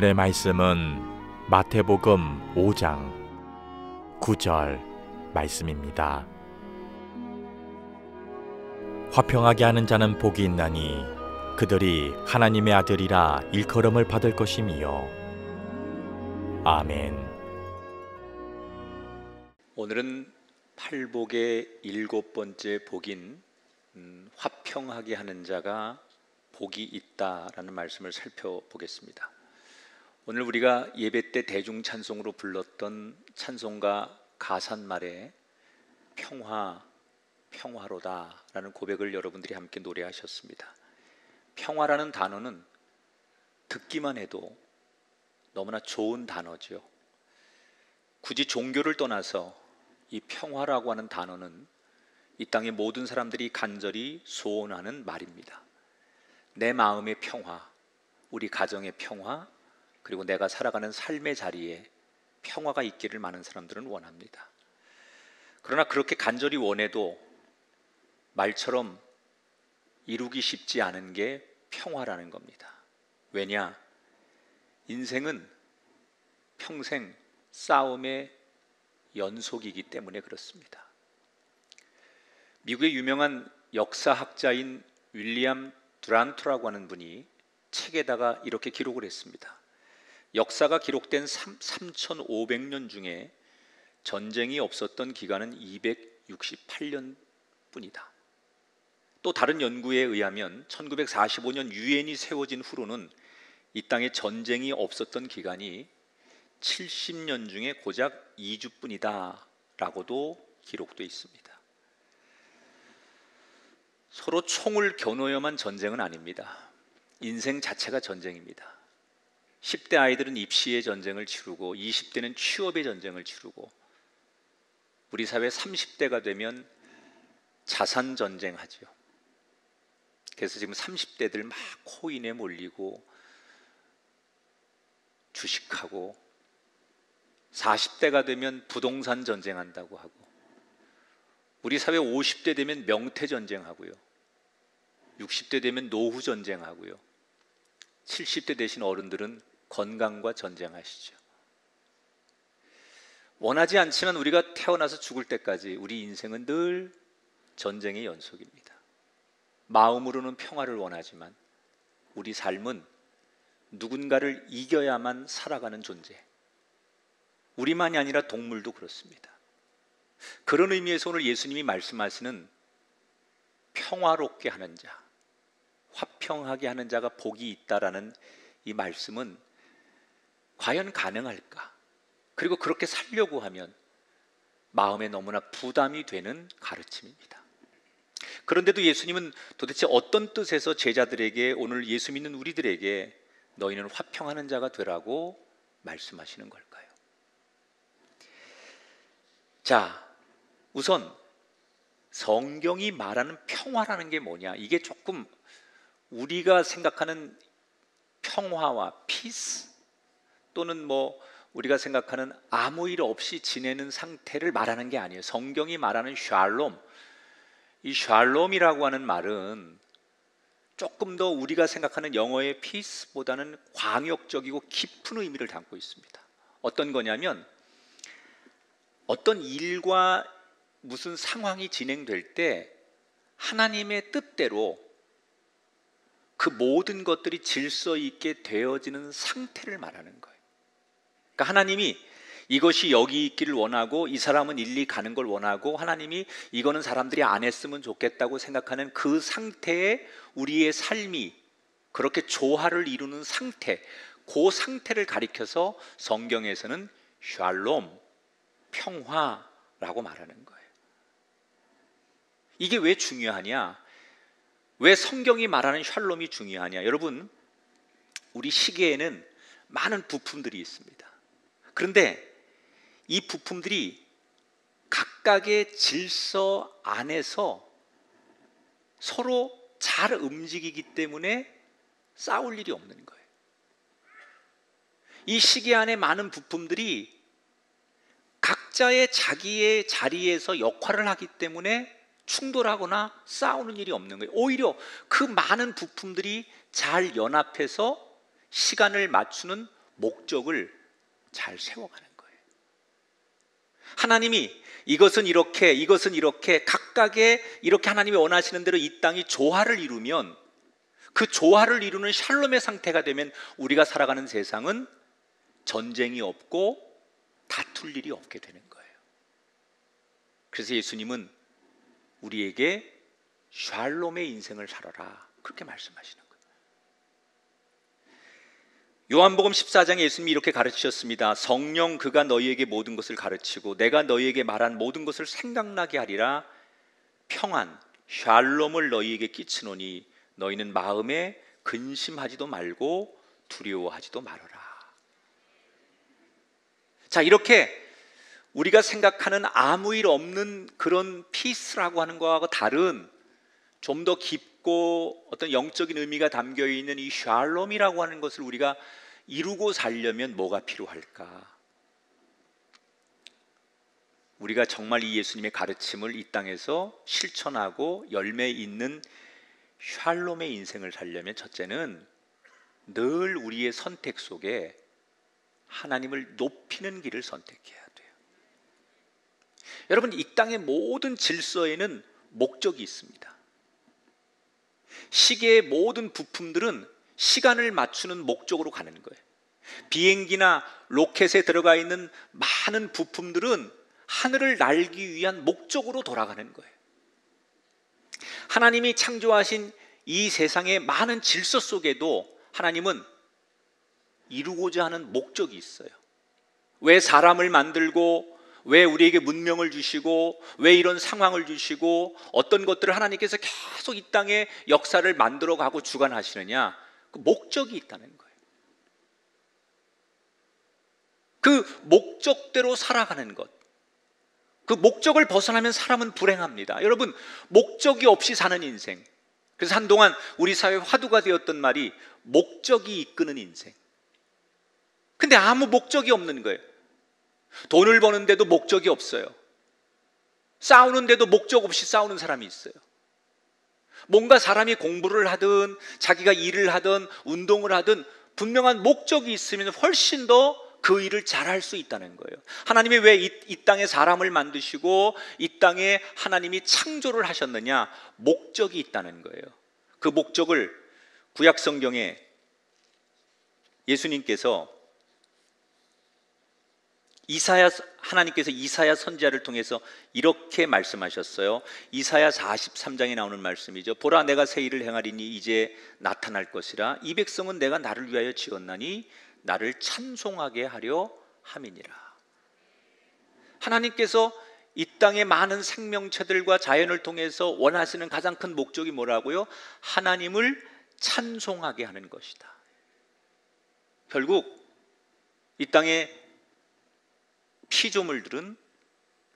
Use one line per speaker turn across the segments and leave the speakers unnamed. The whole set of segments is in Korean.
오늘의 말씀은 마태복음 5장 9절 말씀입니다. 화평하게 하는 자는 복이 있나니 그들이 하나님의 아들이라 일컬음을 받을 것임이요. 아멘.
오늘은 팔복의 7번째 복인 화평하게 하는 자가 복이 있다라는 말씀을 살펴보겠습니다. 오늘 우리가 예배 때 대중 찬송으로 불렀던 찬송가 가사말에 평화로다 라는 고백을 여러분들이 함께 노래하셨습니다. 평화라는 단어는 듣기만 해도 너무나 좋은 단어죠. 굳이 종교를 떠나서 이 평화라고 하는 단어는 이 땅의 모든 사람들이 간절히 소원하는 말입니다. 내 마음의 평화, 우리 가정의 평화, 그리고 내가 살아가는 삶의 자리에 평화가 있기를 많은 사람들은 원합니다. 그러나 그렇게 간절히 원해도 말처럼 이루기 쉽지 않은 게 평화라는 겁니다. 왜냐? 인생은 평생 싸움의 연속이기 때문에 그렇습니다. 미국의 유명한 역사학자인 윌리엄 두란트라고 하는 분이 책에다가 이렇게 기록을 했습니다. 역사가 기록된 3500년 중에 전쟁이 없었던 기간은 268년 뿐이다. 또 다른 연구에 의하면 1945년 유엔이 세워진 후로는 이 땅에 전쟁이 없었던 기간이 70년 중에 고작 2주뿐이다 라고도 기록되어 있습니다. 서로 총을 겨누어야만 전쟁은 아닙니다. 인생 자체가 전쟁입니다. 10대 아이들은 입시의 전쟁을 치르고 20대는 취업의 전쟁을 치르고 우리 사회 30대가 되면 자산 전쟁하죠. 그래서 지금 30대들 막 코인에 몰리고 주식하고 40대가 되면 부동산 전쟁한다고 하고 우리 사회 50대 되면 명태 전쟁하고요. 60대 되면 노후 전쟁하고요. 70대 되신 어른들은 건강과 전쟁하시죠. 원하지 않지만 우리가 태어나서 죽을 때까지 우리 인생은 늘 전쟁의 연속입니다. 마음으로는 평화를 원하지만 우리 삶은 누군가를 이겨야만 살아가는 존재. 우리만이 아니라 동물도 그렇습니다. 그런 의미에서 오늘 예수님이 말씀하시는 평화롭게 하는 자, 화평하게 하는 자가 복이 있다라는 이 말씀은 과연 가능할까? 그리고 그렇게 살려고 하면 마음에 너무나 부담이 되는 가르침입니다. 그런데도 예수님은 도대체 어떤 뜻에서 제자들에게, 오늘 예수 믿는 우리들에게 너희는 화평하는 자가 되라고 말씀하시는 걸까요? 자, 우선 성경이 말하는 평화라는 게 뭐냐? 이게 조금 우리가 생각하는 평화와 피스 또는 우리가 생각하는 아무 일 없이 지내는 상태를 말하는 게 아니에요. 성경이 말하는 샬롬, 이 샬롬이라고 하는 말은 조금 더 우리가 생각하는 영어의 피스보다는 광역적이고 깊은 의미를 담고 있습니다. 어떤 거냐면 어떤 일과 무슨 상황이 진행될 때 하나님의 뜻대로 그 모든 것들이 질서 있게 되어지는 상태를 말하는 거예요. 그러니까 하나님이 이것이 여기 있기를 원하고 이 사람은 일리 가는 걸 원하고 하나님이 이거는 사람들이 안 했으면 좋겠다고 생각하는 그 상태에 우리의 삶이 그렇게 조화를 이루는 상태, 그 상태를 가리켜서 성경에서는 샬롬, 평화라고 말하는 거예요. 이게 왜 중요하냐? 왜 성경이 말하는 샬롬이 중요하냐? 여러분, 우리 시계에는 많은 부품들이 있습니다. 그런데 이 부품들이 각각의 질서 안에서 서로 잘 움직이기 때문에 싸울 일이 없는 거예요. 이 시계 안에 많은 부품들이 각자의 자기의 자리에서 역할을 하기 때문에 충돌하거나 싸우는 일이 없는 거예요. 오히려 그 많은 부품들이 잘 연합해서 시간을 맞추는 목적을 잘 세워가는 거예요. 하나님이 이것은 이렇게 각각의 이렇게 하나님이 원하시는 대로 이 땅이 조화를 이루면, 그 조화를 이루는 샬롬의 상태가 되면 우리가 살아가는 세상은 전쟁이 없고 다툴 일이 없게 되는 거예요. 그래서 예수님은 우리에게 샬롬의 인생을 살아라, 그렇게 말씀하시는 거예요. 요한복음 14장에 예수님이 이렇게 가르치셨습니다. 성령 그가 너희에게 모든 것을 가르치고 내가 너희에게 말한 모든 것을 생각나게 하리라. 평안, 샬롬을 너희에게 끼치노니 너희는 마음에 근심하지도 말고 두려워하지도 말아라. 자, 이렇게 우리가 생각하는 아무 일 없는 그런 피스라고 하는 것하고 다른 좀 더 깊고 어떤 영적인 의미가 담겨 있는 이 샬롬이라고 하는 것을 우리가 이루고 살려면 뭐가 필요할까? 우리가 정말 이 예수님의 가르침을 이 땅에서 실천하고 열매 있는 샬롬의 인생을 살려면 첫째는 늘 우리의 선택 속에 하나님을 높이는 길을 선택해야 돼요. 여러분, 이 땅의 모든 질서에는 목적이 있습니다. 시계의 모든 부품들은 시간을 맞추는 목적으로 가는 거예요. 비행기나 로켓에 들어가 있는 많은 부품들은 하늘을 날기 위한 목적으로 돌아가는 거예요. 하나님이 창조하신 이 세상의 많은 질서 속에도 하나님은 이루고자 하는 목적이 있어요. 왜 사람을 만들고, 왜 우리에게 문명을 주시고, 왜 이런 상황을 주시고, 어떤 것들을 하나님께서 계속 이 땅의 역사를 만들어가고 주관하시느냐, 그 목적이 있다는 거예요. 그 목적대로 살아가는 것, 그 목적을 벗어나면 사람은 불행합니다. 여러분, 목적이 없이 사는 인생, 그래서 한동안 우리 사회 화두가 되었던 말이 목적이 이끄는 인생. 근데 아무 목적이 없는 거예요. 돈을 버는데도 목적이 없어요. 싸우는데도 목적 없이 싸우는 사람이 있어요. 뭔가 사람이 공부를 하든 자기가 일을 하든 운동을 하든 분명한 목적이 있으면 훨씬 더 그 일을 잘할 수 있다는 거예요. 하나님이 왜 이 땅에 사람을 만드시고 이 땅에 하나님이 창조를 하셨느냐? 목적이 있다는 거예요. 그 목적을 구약 성경에 예수님께서 하나님께서 이사야 선지자를 통해서 이렇게 말씀하셨어요. 이사야 43장에 나오는 말씀이죠. 보라, 내가 새 일을 행하리니 이제 나타날 것이라. 이 백성은 내가 나를 위하여 지었나니 나를 찬송하게 하려 함이니라. 하나님께서 이 땅의 많은 생명체들과 자연을 통해서 원하시는 가장 큰 목적이 뭐라고요? 하나님을 찬송하게 하는 것이다. 결국 이 땅의 피조물들은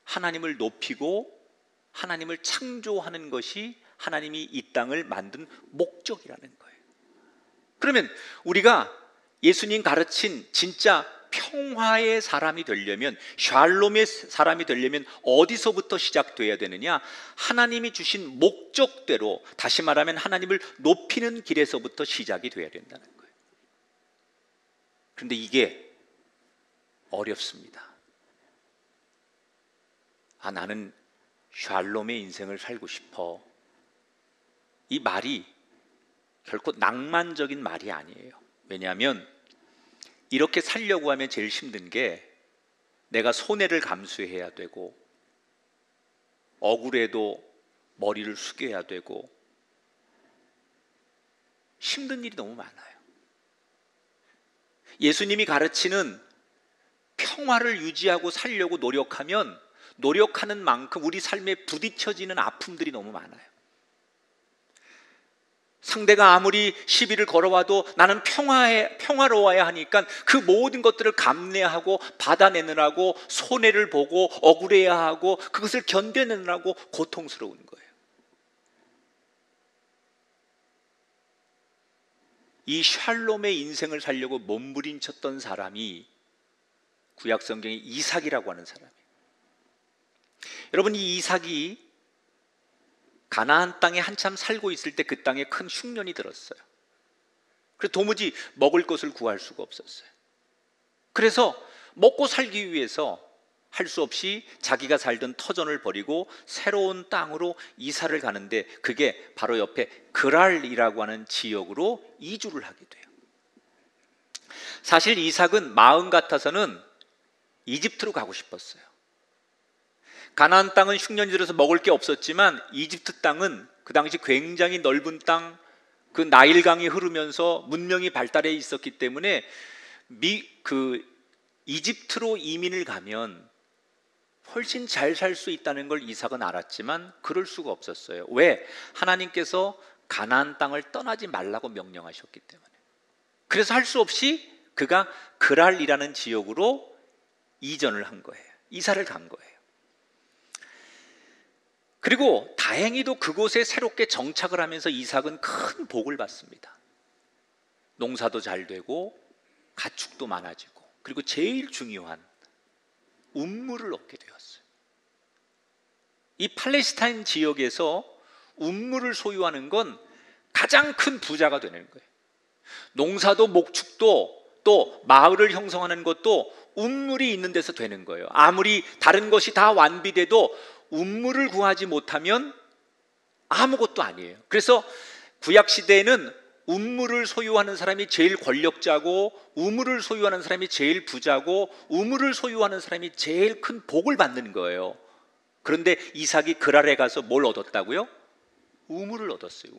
하나님을 높이고 하나님을 창조하는 것이 하나님이 이 땅을 만든 목적이라는 거예요. 그러면 우리가 예수님 가르친 진짜 평화의 사람이 되려면, 샬롬의 사람이 되려면 어디서부터 시작돼야 되느냐? 하나님이 주신 목적대로, 다시 말하면 하나님을 높이는 길에서부터 시작이 돼야 된다는 거예요. 그런데 이게 어렵습니다. 나는 샬롬의 인생을 살고 싶어. 이 말이 결코 낭만적인 말이 아니에요. 왜냐하면 이렇게 살려고 하면 제일 힘든 게 내가 손해를 감수해야 되고, 억울해도 머리를 숙여야 되고, 힘든 일이 너무 많아요. 예수님이 가르치는 평화를 유지하고 살려고 노력하면 노력하는 만큼 우리 삶에 부딪혀지는 아픔들이 너무 많아요. 상대가 아무리 시비를 걸어와도 나는 평화로워야 하니까 그 모든 것들을 감내하고 받아내느라고 손해를 보고 억울해야 하고 그것을 견뎌내느라고 고통스러운 거예요. 이 샬롬의 인생을 살려고 몸부림쳤던 사람이 구약 성경의 이삭이라고 하는 사람이에요. 여러분, 이 이삭이 가나안 땅에 한참 살고 있을 때 그 땅에 큰 흉년이 들었어요. 그래서 도무지 먹을 것을 구할 수가 없었어요. 그래서 먹고 살기 위해서 할 수 없이 자기가 살던 터전을 버리고 새로운 땅으로 이사를 가는데, 그게 바로 옆에 그랄이라고 하는 지역으로 이주를 하게 돼요. 사실 이삭은 마음 같아서는 이집트로 가고 싶었어요. 가나안 땅은 흉년이 들어서 먹을 게 없었지만 이집트 땅은 그 당시 굉장히 넓은 땅, 그 나일강이 흐르면서 문명이 발달해 있었기 때문에 이집트로 이민을 가면 훨씬 잘 살 수 있다는 걸 이삭은 알았지만 그럴 수가 없었어요. 왜? 하나님께서 가나안 땅을 떠나지 말라고 명령하셨기 때문에. 그래서 할 수 없이 그가 그랄이라는 지역으로 이전을 한 거예요. 이사를 간 거예요. 그리고 다행히도 그곳에 새롭게 정착을 하면서 이삭은 큰 복을 받습니다. 농사도 잘 되고 가축도 많아지고, 그리고 제일 중요한 운물을 얻게 되었어요. 이 팔레스타인 지역에서 운물을 소유하는 건 가장 큰 부자가 되는 거예요. 농사도 목축도 또 마을을 형성하는 것도 운물이 있는 데서 되는 거예요. 아무리 다른 것이 다 완비돼도 운물을 구하지 못하면 아무것도 아니에요. 그래서 구약 시대에는 우물을 소유하는 사람이 제일 권력자고, 우물을 소유하는 사람이 제일 부자고, 우물을 소유하는 사람이 제일 큰 복을 받는 거예요. 그런데 이삭이 그랄에 가서 뭘 얻었다고요? 우물을 얻었어요.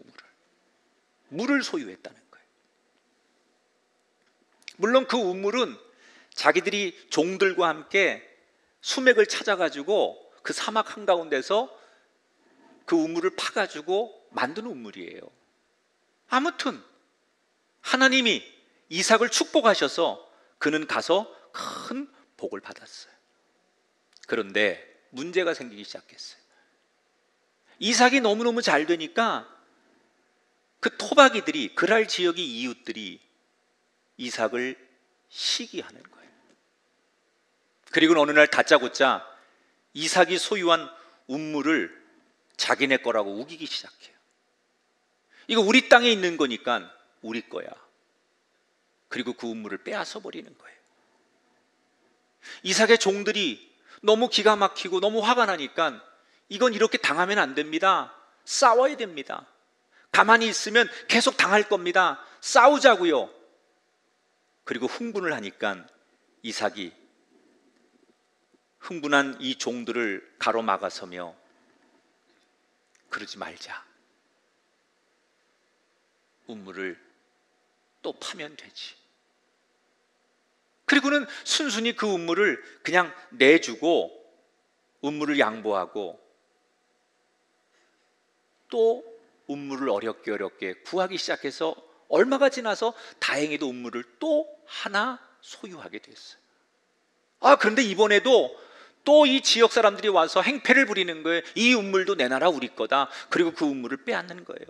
물을 소유했다는 거예요. 물론 그 우물은 자기들이 종들과 함께 수맥을 찾아가지고 그 사막 한가운데서 그 우물을 파가지고 만든 우물이에요. 아무튼 하나님이 이삭을 축복하셔서 그는 가서 큰 복을 받았어요. 그런데 문제가 생기기 시작했어요. 이삭이 너무너무 잘 되니까 그 토박이들이, 그랄 지역의 이웃들이 이삭을 시기하는 거예요. 그리고 어느 날 다짜고짜 이삭이 소유한 우물을 자기네 거라고 우기기 시작해요. 이거 우리 땅에 있는 거니까 우리 거야. 그리고 그 우물을 빼앗아 버리는 거예요. 이삭의 종들이 너무 기가 막히고 너무 화가 나니까 이건 이렇게 당하면 안 됩니다. 싸워야 됩니다. 가만히 있으면 계속 당할 겁니다. 싸우자고요. 그리고 흥분을 하니까 이삭이 흥분한 이 종들을 가로막아서며 그러지 말자. 우물을 또 파면 되지. 그리고는 순순히 그 우물을 그냥 내주고 우물을 양보하고 또 우물을 어렵게 구하기 시작해서 얼마가 지나서 다행히도 우물을 또 하나 소유하게 됐어요. 그런데 이번에도 또 이 지역 사람들이 와서 행패를 부리는 거예요. 이 우물도 내놔라, 우리 거다. 그리고 그 우물을 빼앗는 거예요.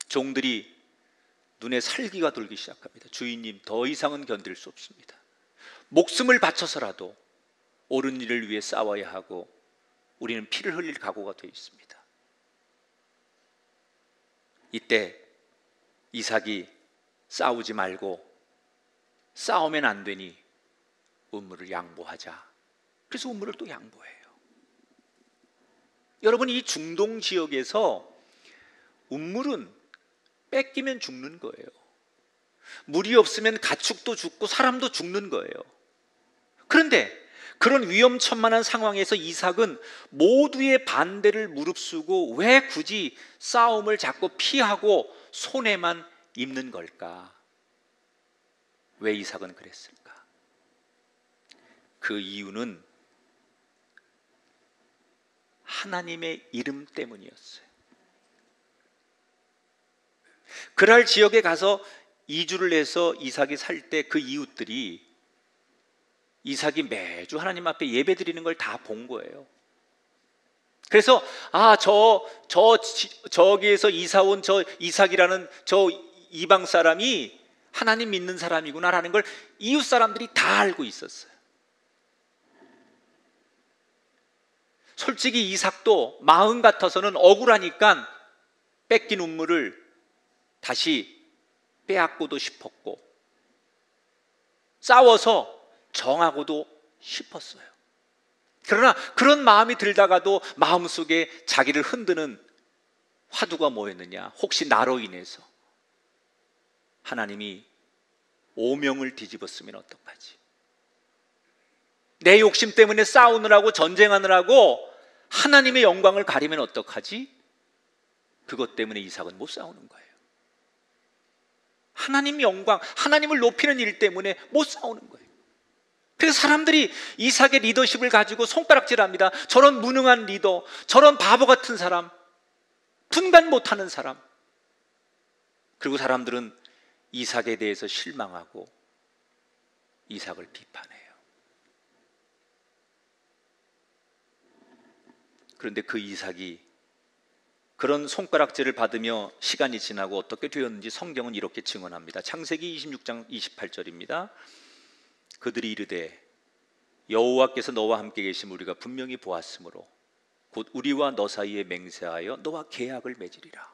종들이 눈에 살기가 돌기 시작합니다. 주인님, 더 이상은 견딜 수 없습니다. 목숨을 바쳐서라도 옳은 일을 위해 싸워야 하고 우리는 피를 흘릴 각오가 되어 있습니다. 이때 이삭이 싸우지 말고 싸우면 안 되니 우물을 양보하자. 그래서 우물을 또 양보해요. 여러분, 이 중동 지역에서 우물은 뺏기면 죽는 거예요. 물이 없으면 가축도 죽고 사람도 죽는 거예요. 그런데 그런 위험천만한 상황에서 이삭은 모두의 반대를 무릅쓰고 왜 굳이 싸움을 자꾸 피하고 손해만 입는 걸까? 왜 이삭은 그랬을까? 그 이유는 하나님의 이름 때문이었어요. 그랄 지역에 가서 이주를 해서 이삭이 살 때 그 이웃들이 이삭이 매주 하나님 앞에 예배 드리는 걸 다 본 거예요. 그래서 저기에서 이사 온 저 이삭이라는 저 이방 사람이 하나님 믿는 사람이구나라는 걸 이웃 사람들이 다 알고 있었어요. 솔직히 이삭도 마음 같아서는 억울하니까 뺏긴 우물을 다시 빼앗고도 싶었고, 싸워서 정하고도 싶었어요. 그러나 그런 마음이 들다가도 마음속에 자기를 흔드는 화두가 뭐였느냐? 혹시 나로 인해서 하나님이 오명을 뒤집었으면 어떡하지? 내 욕심 때문에 싸우느라고 전쟁하느라고 하나님의 영광을 가리면 어떡하지? 그것 때문에 이삭은 못 싸우는 거예요. 하나님의 영광, 하나님을 높이는 일 때문에 못 싸우는 거예요. 그래서 사람들이 이삭의 리더십을 가지고 손가락질합니다. 저런 무능한 리더, 저런 바보 같은 사람, 분간 못하는 사람. 그리고 사람들은 이삭에 대해서 실망하고 이삭을 비판해요. 그런데 그 이삭이 그런 손가락질을 받으며 시간이 지나고 어떻게 되었는지 성경은 이렇게 증언합니다. 창세기 26장 28절입니다. 그들이 이르되 여호와께서 너와 함께 계심 우리가 분명히 보았으므로 곧 우리와 너 사이에 맹세하여 너와 계약을 맺으리라.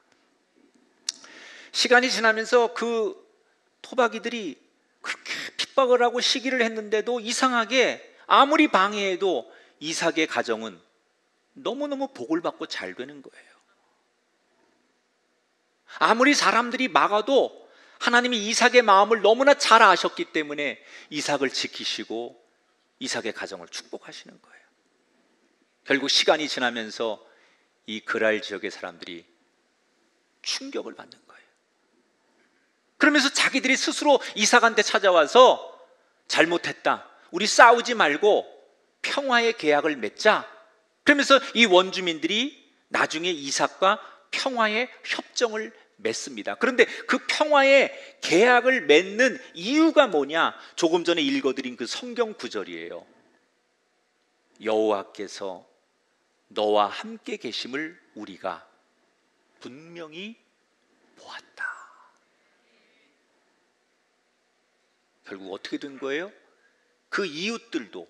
시간이 지나면서 그 토박이들이 그렇게 핍박을 하고 시기를 했는데도 이상하게 아무리 방해해도 이삭의 가정은 너무너무 복을 받고 잘 되는 거예요. 아무리 사람들이 막아도 하나님이 이삭의 마음을 너무나 잘 아셨기 때문에 이삭을 지키시고 이삭의 가정을 축복하시는 거예요. 결국 시간이 지나면서 이 그랄 지역의 사람들이 충격을 받는 거예요. 그러면서 자기들이 스스로 이삭한테 찾아와서 잘못했다, 우리 싸우지 말고 평화의 계약을 맺자. 그러면서 이 원주민들이 나중에 이삭과 평화의 협정을 맺습니다. 그런데 그 평화의 계약을 맺는 이유가 뭐냐? 조금 전에 읽어드린 그 성경 구절이에요. 여호와께서 너와 함께 계심을 우리가 분명히 보았다. 결국 어떻게 된 거예요? 그 이웃들도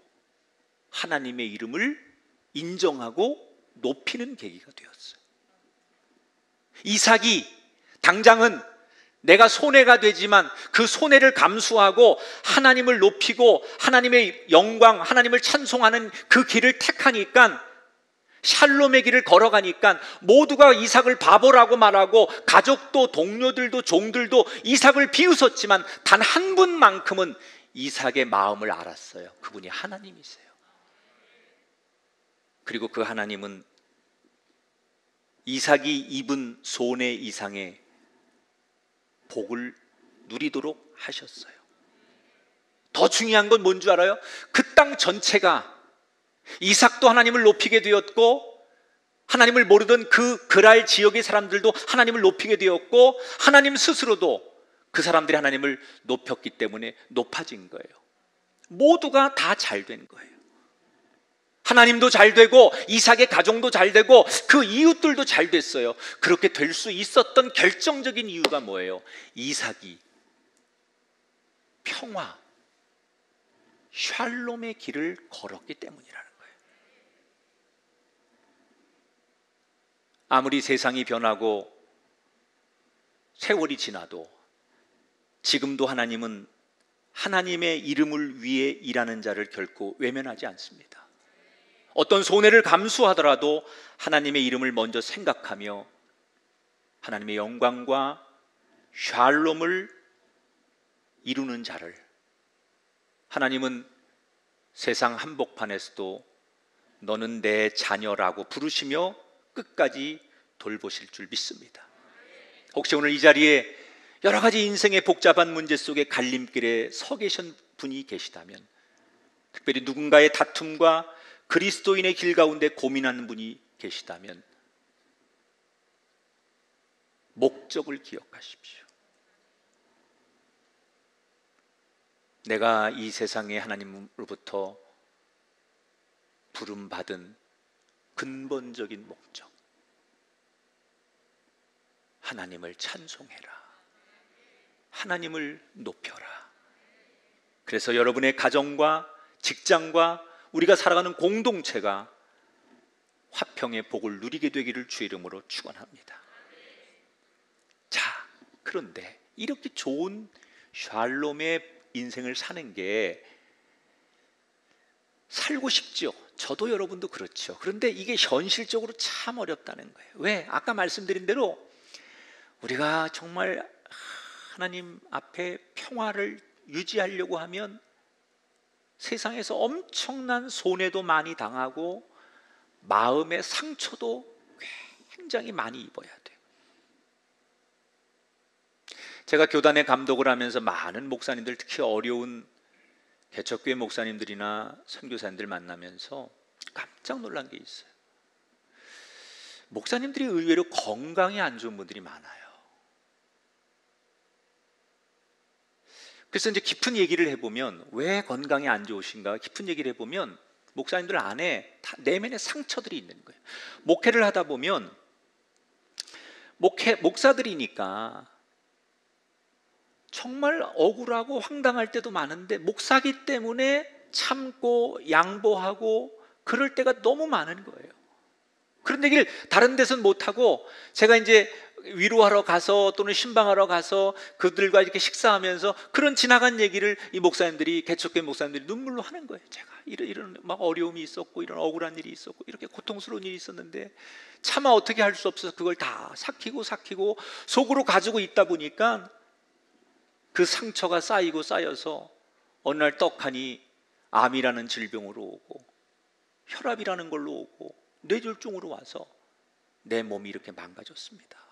하나님의 이름을 인정하고 높이는 계기가 되었어요. 이삭이 당장은 내가 손해가 되지만 그 손해를 감수하고 하나님을 높이고 하나님의 영광, 하나님을 찬송하는 그 길을 택하니까, 샬롬의 길을 걸어가니까 모두가 이삭을 바보라고 말하고 가족도 동료들도 종들도 이삭을 비웃었지만 단 한 분만큼은 이삭의 마음을 알았어요. 그분이 하나님이세요. 그리고 그 하나님은 이삭이 입은 손해 이상의 복을 누리도록 하셨어요. 더 중요한 건 뭔 줄 알아요? 그 땅 전체가 이삭도 하나님을 높이게 되었고, 하나님을 모르던 그 그랄 지역의 사람들도 하나님을 높이게 되었고, 하나님 스스로도 그 사람들이 하나님을 높였기 때문에 높아진 거예요. 모두가 다 잘 된 거예요. 하나님도 잘 되고 이삭의 가정도 잘 되고 그 이웃들도 잘 됐어요. 그렇게 될 수 있었던 결정적인 이유가 뭐예요? 이삭이 평화, 샬롬의 길을 걸었기 때문이라는 거예요. 아무리 세상이 변하고 세월이 지나도 지금도 하나님은 하나님의 이름을 위해 일하는 자를 결코 외면하지 않습니다. 어떤 손해를 감수하더라도 하나님의 이름을 먼저 생각하며 하나님의 영광과 샬롬을 이루는 자를 하나님은 세상 한복판에서도 너는 내 자녀라고 부르시며 끝까지 돌보실 줄 믿습니다. 혹시 오늘 이 자리에 여러 가지 인생의 복잡한 문제 속에 갈림길에 서 계신 분이 계시다면, 특별히 누군가의 다툼과 그리스도인의 길 가운데 고민하는 분이 계시다면 목적을 기억하십시오. 내가 이 세상에 하나님으로부터 부름받은 근본적인 목적, 하나님을 찬송해라, 하나님을 높여라. 그래서 여러분의 가정과 직장과 우리가 살아가는 공동체가 화평의 복을 누리게 되기를 주의 이름으로 축원합니다. 자, 그런데 이렇게 좋은 샬롬의 인생을 사는 게 살고 싶죠. 저도 여러분도 그렇죠. 그런데 이게 현실적으로 참 어렵다는 거예요. 왜? 아까 말씀드린 대로 우리가 정말 하나님 앞에 평화를 유지하려고 하면 세상에서 엄청난 손해도 많이 당하고 마음의 상처도 굉장히 많이 입어야 돼요. 제가 교단의 감독을 하면서 많은 목사님들, 특히 어려운 개척교회 목사님들이나 선교사님들 만나면서 깜짝 놀란 게 있어요. 목사님들이 의외로 건강이 안 좋은 분들이 많아요. 그래서 이제 깊은 얘기를 해보면 왜 건강이 안 좋으신가 깊은 얘기를 해보면 목사님들 안에 내면의 상처들이 있는 거예요. 목회를 하다 보면 목사들이니까 정말 억울하고 황당할 때도 많은데 목사기 때문에 참고 양보하고 그럴 때가 너무 많은 거예요. 그런 얘기를 다른 데서는 못하고 제가 이제 위로하러 가서 또는 신방하러 가서 그들과 이렇게 식사하면서 그런 지나간 얘기를 이 목사님들이, 개척교회 목사님들이 눈물로 하는 거예요. 제가 이런 막 어려움이 있었고 이런 억울한 일이 있었고 이렇게 고통스러운 일이 있었는데 차마 어떻게 할 수 없어서 그걸 다 삭히고 속으로 가지고 있다 보니까 그 상처가 쌓이고 쌓여서 어느 날 떡하니 암이라는 질병으로 오고 혈압이라는 걸로 오고 뇌졸중으로 와서 내 몸이 이렇게 망가졌습니다.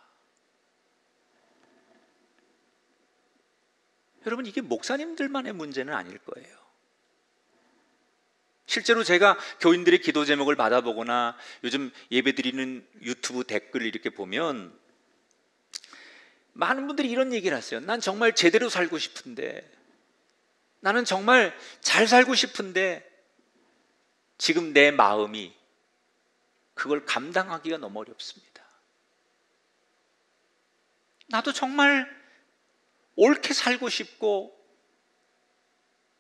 여러분, 이게 목사님들만의 문제는 아닐 거예요. 실제로 제가 교인들의 기도 제목을 받아보거나 요즘 예배드리는 유튜브 댓글을 이렇게 보면 많은 분들이 이런 얘기를 하세요. 난 정말 제대로 살고 싶은데, 나는 정말 잘 살고 싶은데 지금 내 마음이 그걸 감당하기가 너무 어렵습니다. 나도 정말 옳게 살고 싶고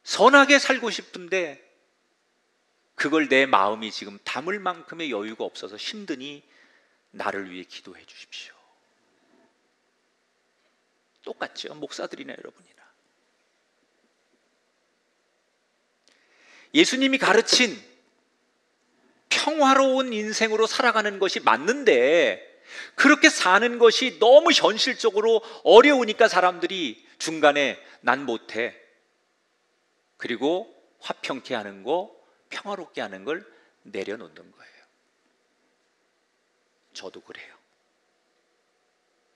선하게 살고 싶은데 그걸 내 마음이 지금 담을 만큼의 여유가 없어서 힘드니 나를 위해 기도해 주십시오. 똑같죠? 목사들이나 여러분이나. 예수님이 가르친 평화로운 인생으로 살아가는 것이 맞는데 그렇게 사는 것이 너무 현실적으로 어려우니까 사람들이 중간에 난 못해, 그리고 화평케 하는 거, 평화롭게 하는 걸 내려놓는 거예요. 저도 그래요.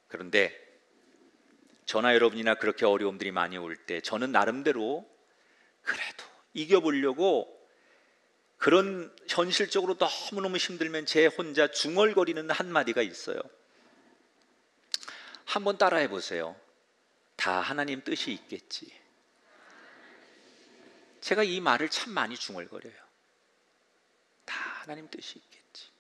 그런데 저나 여러분이나 그렇게 어려움들이 많이 올 때 저는 나름대로 그래도 이겨보려고 그런 현실적으로 너무너무 힘들면 제 혼자 중얼거리는 한마디가 있어요. 한번 따라해 보세요. 다 하나님 뜻이 있겠지. 제가 이 말을 참 많이 중얼거려요. 다 하나님 뜻이 있겠지.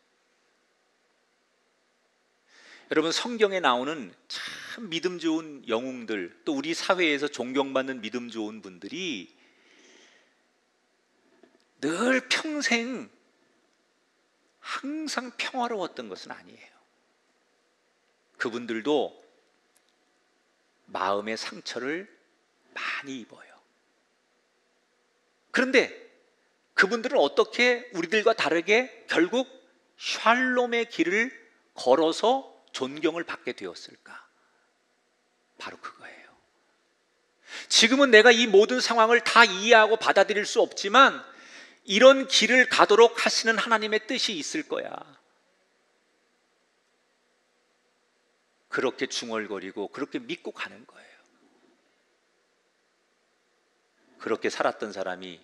여러분, 성경에 나오는 참 믿음 좋은 영웅들, 또 우리 사회에서 존경받는 믿음 좋은 분들이 늘 평생 항상 평화로웠던 것은 아니에요. 그분들도 마음의 상처를 많이 입어요. 그런데 그분들은 어떻게 우리들과 다르게 결국 샬롬의 길을 걸어서 존경을 받게 되었을까? 바로 그거예요. 지금은 내가 이 모든 상황을 다 이해하고 받아들일 수 없지만 이런 길을 가도록 하시는 하나님의 뜻이 있을 거야. 그렇게 중얼거리고 그렇게 믿고 가는 거예요. 그렇게 살았던 사람이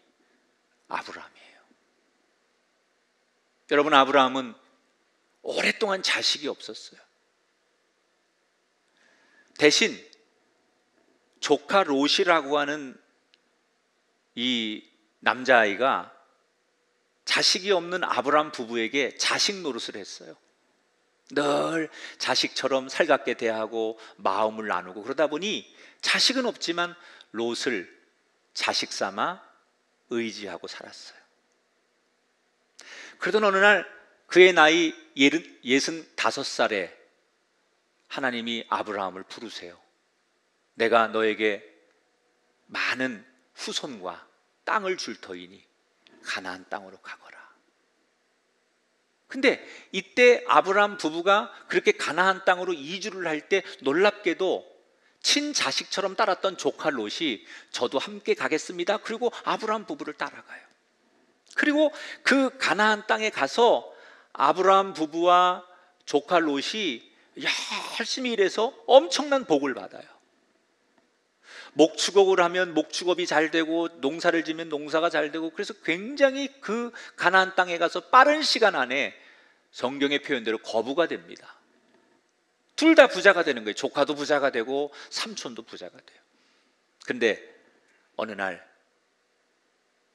아브라함이에요. 여러분, 아브라함은 오랫동안 자식이 없었어요. 대신 조카 롯이라고 하는 이 남자아이가 자식이 없는 아브라함 부부에게 자식 노릇을 했어요. 늘 자식처럼 살갑게 대하고 마음을 나누고 그러다 보니 자식은 없지만 롯을 자식 삼아 의지하고 살았어요. 그러던 어느 날 그의 나이 65살에 하나님이 아브라함을 부르세요. 내가 너에게 많은 후손과 땅을 줄 터이니 가나안 땅으로 가거라. 근데 이때 아브라함 부부가 그렇게 가나안 땅으로 이주를 할 때 놀랍게도 친자식처럼 따랐던 조카 롯이 저도 함께 가겠습니다. 그리고 아브라함 부부를 따라가요. 그리고 그 가나안 땅에 가서 아브라함 부부와 조카 롯이 열심히 일해서 엄청난 복을 받아요. 목축업을 하면 목축업이 잘 되고 농사를 지면 농사가 잘 되고, 그래서 굉장히 그 가나안 땅에 가서 빠른 시간 안에 성경의 표현대로 거부가 됩니다. 둘 다 부자가 되는 거예요. 조카도 부자가 되고 삼촌도 부자가 돼요. 근데 어느 날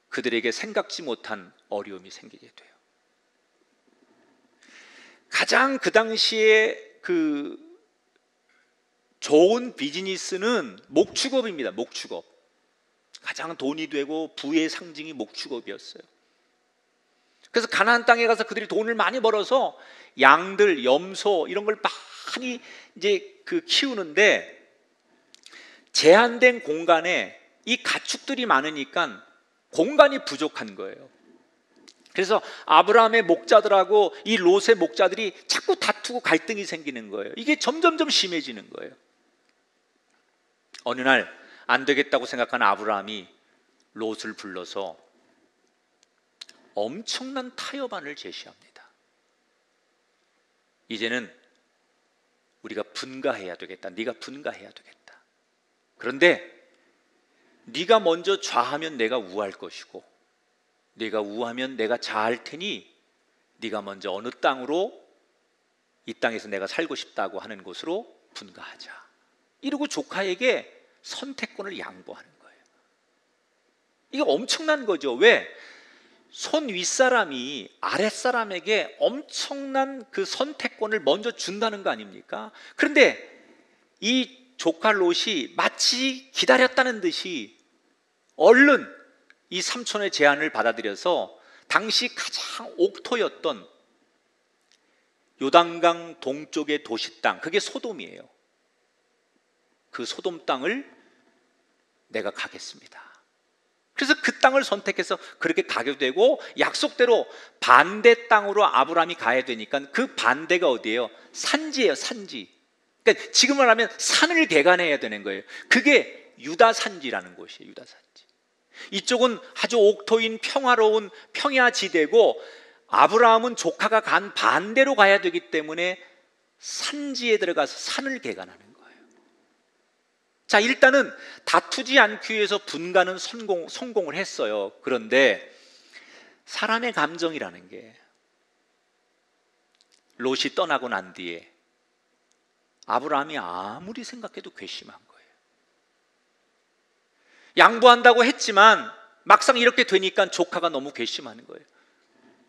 그들에게 생각지 못한 어려움이 생기게 돼요. 가장 그 당시에 그 좋은 비즈니스는 목축업입니다. 목축업. 가장 돈이 되고 부의 상징이 목축업이었어요. 그래서 가나안 땅에 가서 그들이 돈을 많이 벌어서 양들, 염소 이런 걸 많이 이제 키우는데, 제한된 공간에 이 가축들이 많으니까 공간이 부족한 거예요. 그래서 아브라함의 목자들하고 이 롯의 목자들이 자꾸 다투고 갈등이 생기는 거예요. 이게 점점점 심해지는 거예요. 어느 날 안 되겠다고 생각한 아브라함이 롯을 불러서 엄청난 타협안을 제시합니다. 이제는 우리가 분가해야 되겠다. 네가 분가해야 되겠다. 그런데 네가 먼저 좌하면 내가 우할 것이고, 네가 우하면 내가 좌할 테니 네가 먼저 어느 땅으로, 이 땅에서 내가 살고 싶다고 하는 곳으로 분가하자. 이러고 조카에게 선택권을 양보하는 거예요. 이게 엄청난 거죠. 왜? 손 윗사람이 아랫사람에게 엄청난 그 선택권을 먼저 준다는 거 아닙니까? 그런데 이 조카 롯이 마치 기다렸다는 듯이 얼른 이 삼촌의 제안을 받아들여서 당시 가장 옥토였던 요단강 동쪽의 도시 땅, 그게 소돔이에요. 그 소돔 땅을 내가 가겠습니다. 그래서 그 땅을 선택해서 그렇게 가게 되고, 약속대로 반대 땅으로 아브라함이 가야 되니까 그 반대가 어디예요? 산지예요, 산지. 그러니까 지금을 하면 산을 개간해야 되는 거예요. 그게 유다 산지라는 곳이에요, 유다 산지. 이쪽은 아주 옥토인 평화로운 평야지대고, 아브라함은 조카가 간 반대로 가야 되기 때문에 산지에 들어가서 산을 개간하는 거예요. 자, 일단은 다투지 않기 위해서 분가는 성공을 했어요. 그런데 사람의 감정이라는 게, 롯이 떠나고 난 뒤에 아브라함이 아무리 생각해도 괘씸한 거예요. 양보한다고 했지만 막상 이렇게 되니까 조카가 너무 괘씸한 거예요.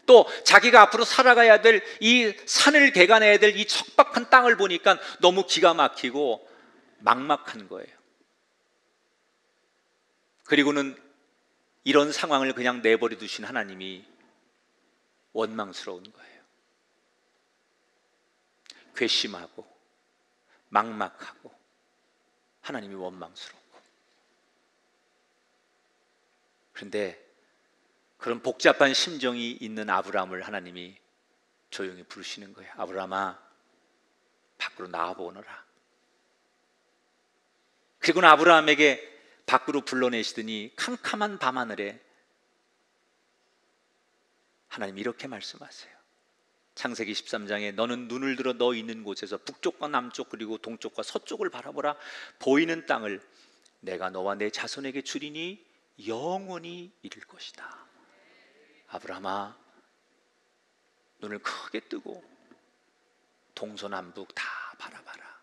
또 자기가 앞으로 살아가야 될 이 산을 개간해야 될 이 척박한 땅을 보니까 너무 기가 막히고 막막한 거예요. 그리고는 이런 상황을 그냥 내버려 두신 하나님이 원망스러운 거예요. 괘씸하고 막막하고 하나님이 원망스럽고. 그런데 그런 복잡한 심정이 있는 아브라함을 하나님이 조용히 부르시는 거예요. 아브라함아, 밖으로 나와보너라. 그리고는 아브라함에게 밖으로 불러내시더니 캄캄한 밤하늘에 하나님이 이렇게 말씀하세요. 창세기 13장에 너는 눈을 들어 너 있는 곳에서 북쪽과 남쪽 그리고 동쪽과 서쪽을 바라보라. 보이는 땅을 내가 너와 내 자손에게 주리니 영원히 이룰 것이다. 아브라함아, 눈을 크게 뜨고 동서남북 다 바라봐라.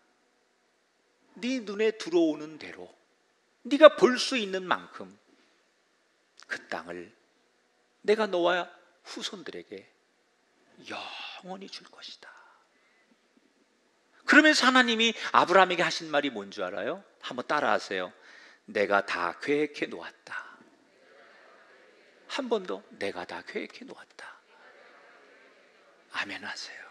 네 눈에 들어오는 대로 네가 볼 수 있는 만큼 그 땅을 내가 너와 후손들에게 영원히 줄 것이다. 그러면서 하나님이 아브라함에게 하신 말이 뭔 줄 알아요? 한번 따라하세요. 내가 다 계획해 놓았다. 한 번 더, 내가 다 계획해 놓았다. 아멘 하세요.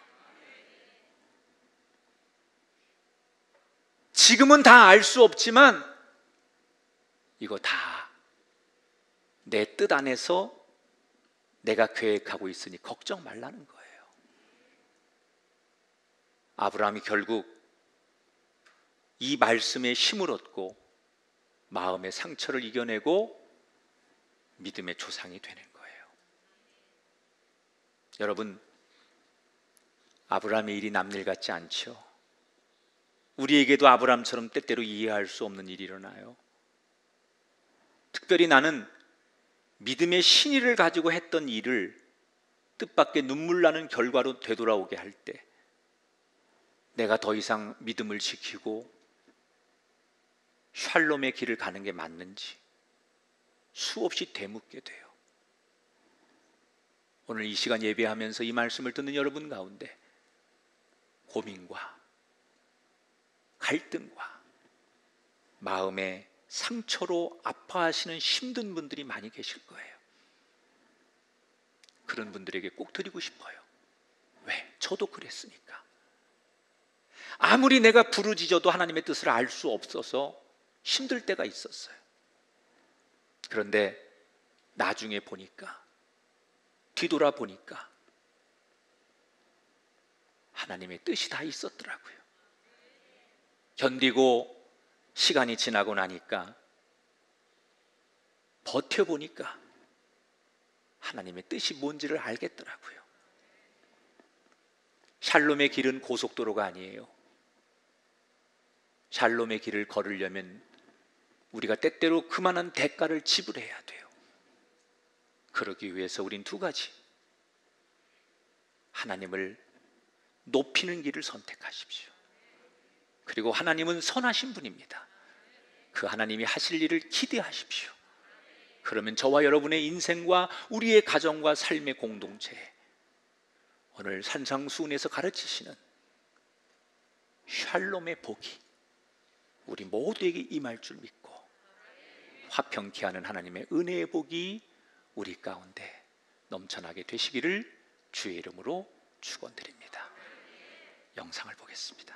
지금은 다 알 수 없지만 이거 다 내 뜻 안에서 내가 계획하고 있으니 걱정 말라는 거예요. 아브라함이 결국 이 말씀에 힘을 얻고 마음의 상처를 이겨내고 믿음의 조상이 되는 거예요. 여러분, 아브라함의 일이 남일 같지 않죠? 우리에게도 아브라함처럼 때때로 이해할 수 없는 일이 일어나요. 특별히 나는 믿음의 신의를 가지고 했던 일을 뜻밖의 눈물 나는 결과로 되돌아오게 할 때 내가 더 이상 믿음을 지키고 샬롬의 길을 가는 게 맞는지 수없이 되묻게 돼요. 오늘 이 시간 예배하면서 이 말씀을 듣는 여러분 가운데 고민과 갈등과 마음의 상처로 아파하시는 힘든 분들이 많이 계실 거예요. 그런 분들에게 꼭 드리고 싶어요. 왜? 저도 그랬으니까. 아무리 내가 부르짖어도 하나님의 뜻을 알 수 없어서 힘들 때가 있었어요. 그런데 나중에 보니까, 뒤돌아 보니까 하나님의 뜻이 다 있었더라고요. 견디고 시간이 지나고 나니까 버텨보니까 하나님의 뜻이 뭔지를 알겠더라고요. 샬롬의 길은 고속도로가 아니에요. 샬롬의 길을 걸으려면 우리가 때때로 그만한 대가를 지불해야 돼요. 그러기 위해서 우린 두 가지, 하나님을 높이는 길을 선택하십시오. 그리고 하나님은 선하신 분입니다. 그 하나님이 하실 일을 기대하십시오. 그러면 저와 여러분의 인생과 우리의 가정과 삶의 공동체에 오늘 산상수훈에서 가르치시는 샬롬의 복이 우리 모두에게 임할 줄 믿고 화평케 하는 하나님의 은혜의 복이 우리 가운데 넘쳐나게 되시기를 주의 이름으로 축원드립니다. 영상을 보겠습니다.